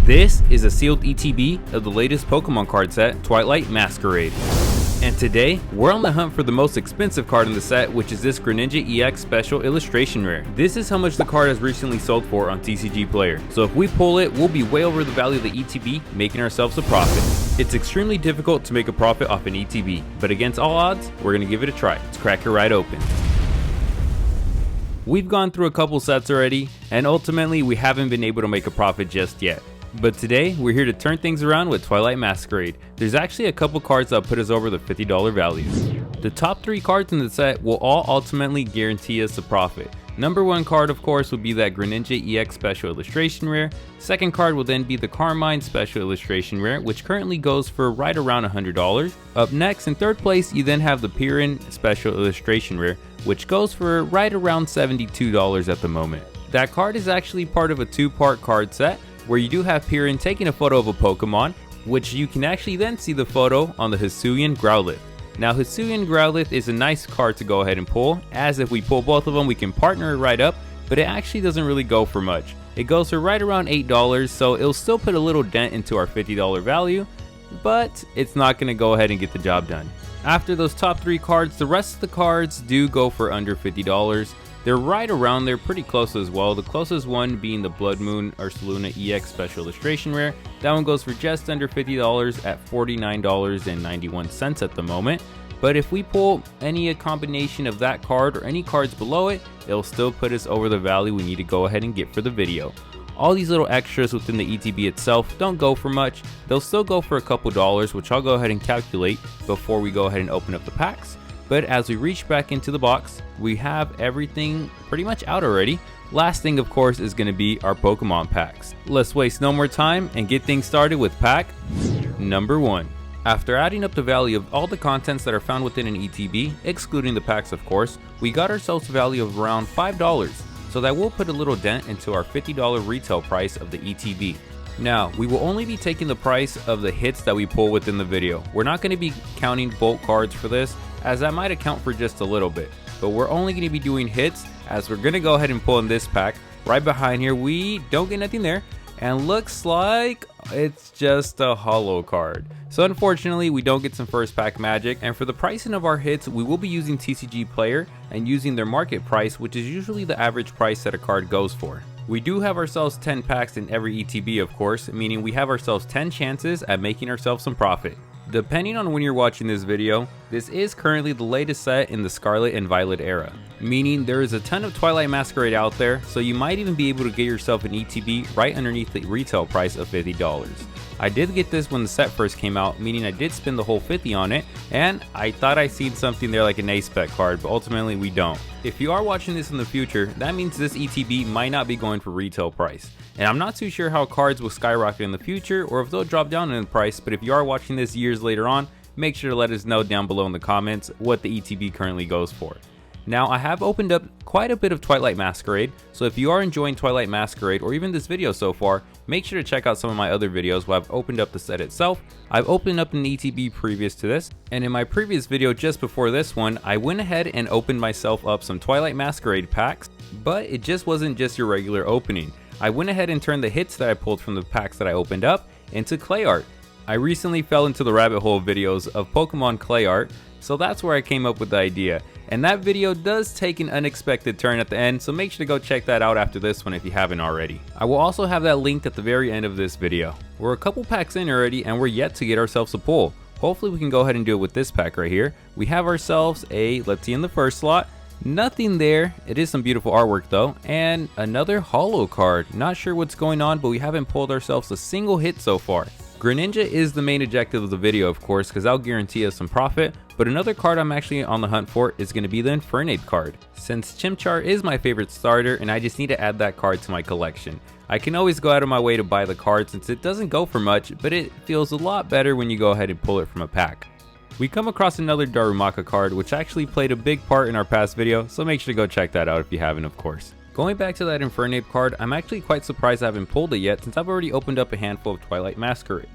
This is a sealed ETB of the latest Pokemon card set, Twilight Masquerade. And today, we're on the hunt for the most expensive card in the set, which is this Greninja EX Special Illustration Rare. This is how much the card has recently sold for on TCG Player. So if we pull it, we'll be way over the value of the ETB, making ourselves a profit. It's extremely difficult to make a profit off an ETB, but against all odds, we're going to give it a try. Let's crack it right open. We've gone through a couple sets already, and ultimately we haven't been able to make a profit just yet. But today, we're here to turn things around with Twilight Masquerade. There's actually a couple cards that put us over the $50 values. The top 3 cards in the set will all ultimately guarantee us a profit. Number 1 card, of course, will be that Greninja EX Special Illustration Rare. Second card will then be the Carmine Special Illustration Rare, which currently goes for right around $100. Up next, in third place, you then have the Pirin Special Illustration Rare, which goes for right around $72 at the moment. That card is actually part of a 2-part card set, where you do have Pirin taking a photo of a Pokemon, which you can actually then see the photo on the Hisuian Growlithe. Now Hisuian Growlithe is a nice card to go ahead and pull, as if we pull both of them we can partner it right up, but it actually doesn't really go for much. It goes for right around $8, so it'll still put a little dent into our $50 value, but it's not going to go ahead and get the job done. After those top 3 cards, the rest of the cards do go for under $50. They're right around there, pretty close as well. The closest one being the Blood Moon Ursaluna EX Special Illustration Rare. That one goes for just under $50 at $49.91 at the moment. But if we pull any combination of that card or any cards below it, it'll still put us over the value we need to go ahead and get for the video. All these little extras within the ETB itself don't go for much. They'll still go for a couple dollars, which I'll go ahead and calculate before we go ahead and open up the packs. But as we reach back into the box, we have everything pretty much out already. Last thing, of course, is going to be our Pokemon packs. Let's waste no more time and get things started with pack number 1. After adding up the value of all the contents that are found within an ETB, excluding the packs of course, we got ourselves a value of around $5. So that will put a little dent into our $50 retail price of the ETB. Now, we will only be taking the price of the hits that we pull within the video. We're not going to be counting bulk cards for this, as that might account for just a little bit. But we're only going to be doing hits, as we're going to go ahead and pull in this pack. Right behind here, we don't get nothing there, and looks like it's just a holo card. So unfortunately, we don't get some first pack magic, and for the pricing of our hits, we will be using TCG Player and using their market price, which is usually the average price that a card goes for. We do have ourselves 10 packs in every ETB, of course, meaning we have ourselves 10 chances at making ourselves some profit. Depending on when you're watching this video, this is currently the latest set in the Scarlet and Violet era, meaning there is a ton of Twilight Masquerade out there, so you might even be able to get yourself an ETB right underneath the retail price of $50. I did get this when the set first came out, meaning I did spend the whole $50 on it, and I thought I seen something there like an ace spec card, but ultimately we don't. If you are watching this in the future, that means this ETB might not be going for retail price. And I'm not too sure how cards will skyrocket in the future or if they'll drop down in the price, but if you are watching this years later on, make sure to let us know down below in the comments what the ETB currently goes for. Now, I have opened up quite a bit of Twilight Masquerade, so if you are enjoying Twilight Masquerade or even this video so far, make sure to check out some of my other videos where I've opened up the set itself. I've opened up an ETB previous to this, and in my previous video just before this one, I went ahead and opened myself up some Twilight Masquerade packs, but it just wasn't just your regular opening. I went ahead and turned the hits that I pulled from the packs that I opened up into clay art. I recently fell into the rabbit hole of videos of Pokemon clay art, so that's where I came up with the idea. And that video does take an unexpected turn at the end, so make sure to go check that out after this one if you haven't already. I will also have that linked at the very end of this video. We're a couple packs in already and we're yet to get ourselves a pull. Hopefully we can go ahead and do it with this pack right here. We have ourselves a, let's see, in the first slot, nothing there. It is some beautiful artwork though, and another holo card. Not sure what's going on, but we haven't pulled ourselves a single hit so far. Greninja is the main objective of the video, of course, because that'll guarantee us some profit, but another card I'm actually on the hunt for is going to be the Infernape card. Since Chimchar is my favorite starter and I just need to add that card to my collection. I can always go out of my way to buy the card since it doesn't go for much, but it feels a lot better when you go ahead and pull it from a pack. We come across another Darumaka card, which actually played a big part in our past video, so make sure to go check that out if you haven't, of course. Going back to that Infernape card, I'm actually quite surprised I haven't pulled it yet since I've already opened up a handful of Twilight Masquerade.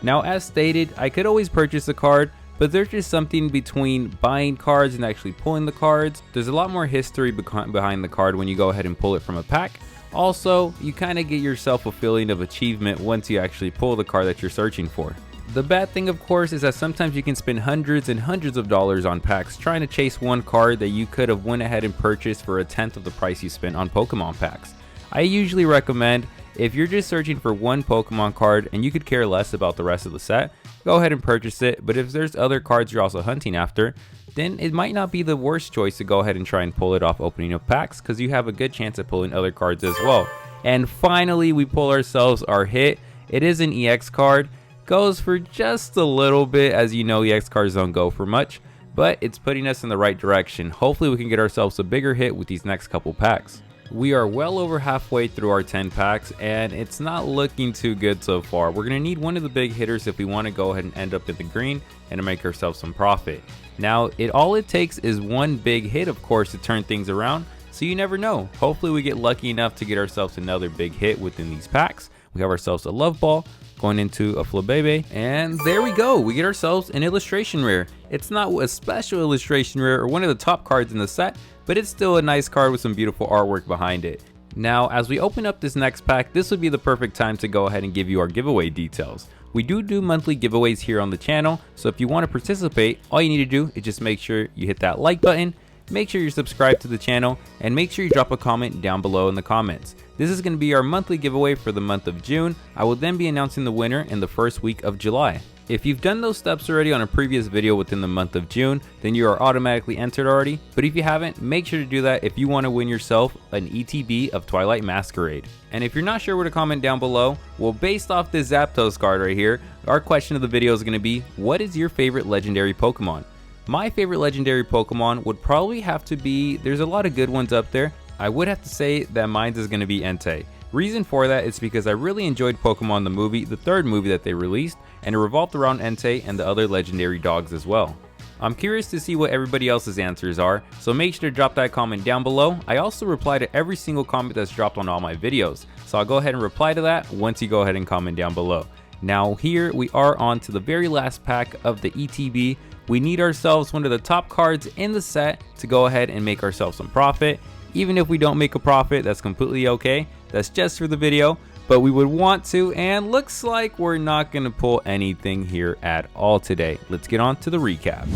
Now, as stated, I could always purchase the card, but there's just something between buying cards and actually pulling the cards. There's a lot more history behind the card when you go ahead and pull it from a pack. Also, you kind of get yourself a feeling of achievement once you actually pull the card that you're searching for. The bad thing, of course, is that sometimes you can spend hundreds and hundreds of dollars on packs trying to chase one card that you could have went ahead and purchased for a tenth of the price you spent on Pokemon packs. I usually recommend, if you're just searching for one Pokemon card and you could care less about the rest of the set, go ahead and purchase it. But if there's other cards you're also hunting after, then it might not be the worst choice to go ahead and try and pull it off opening up packs, because you have a good chance of pulling other cards as well. And finally, we pull ourselves our hit. It is an EX card. Goes for just a little bit, as you know EX cards don't go for much, but it's putting us in the right direction. Hopefully we can get ourselves a bigger hit with these next couple packs. We are well over halfway through our 10 packs and it's not looking too good so far. We're going to need one of the big hitters if we want to go ahead and end up in the green and to make ourselves some profit. Now all it takes is one big hit, of course, to turn things around, so you never know. Hopefully we get lucky enough to get ourselves another big hit within these packs. We have ourselves a Love Ball, going into a Flabébé, and there we go. We get ourselves an illustration rare. It's not a special illustration rare or one of the top cards in the set, but it's still a nice card with some beautiful artwork behind it. Now, as we open up this next pack, this would be the perfect time to go ahead and give you our giveaway details. We do monthly giveaways here on the channel, so if you want to participate, all you need to do is just make sure you hit that like button, make sure you're subscribed to the channel, and make sure you drop a comment down below in the comments. This is going to be our monthly giveaway for the month of June. I will then be announcing the winner in the first week of July. If you've done those steps already on a previous video within the month of June, then you are automatically entered already. But if you haven't, make sure to do that if you want to win yourself an ETB of Twilight Masquerade. And if you're not sure where to comment down below, well, based off this Zapdos card right here, our question of the video is going to be, what is your favorite legendary Pokemon? My favorite legendary Pokemon would probably have to be, there's a lot of good ones up there. I would have to say that mine is going to be Entei. Reason for that is because I really enjoyed Pokemon the movie, the third movie that they released, and it revolved around Entei and the other legendary dogs as well. I'm curious to see what everybody else's answers are, so make sure to drop that comment down below. I also reply to every single comment that's dropped on all my videos, so I'll go ahead and reply to that once you go ahead and comment down below. Now here we are on to the very last pack of the ETB. We need ourselves one of the top cards in the set to go ahead and make ourselves some profit. Even if we don't make a profit, that's completely okay. That's just for the video, but we would want to, and looks like we're not going to pull anything here at all today. Let's get on to the recap.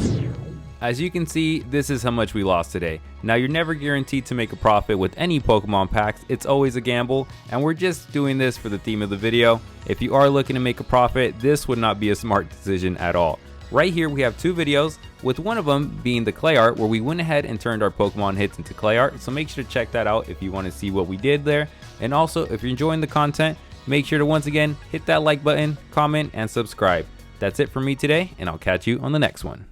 As you can see, this is how much we lost today. Now, you're never guaranteed to make a profit with any Pokemon packs. It's always a gamble, and we're just doing this for the theme of the video. If you are looking to make a profit, this would not be a smart decision at all. Right here we have two videos, with one of them being the clay art, where we went ahead and turned our Pokemon hits into clay art, so make sure to check that out if you want to see what we did there. And also, if you're enjoying the content, make sure to once again hit that like button, comment, and subscribe. That's it for me today, and I'll catch you on the next one.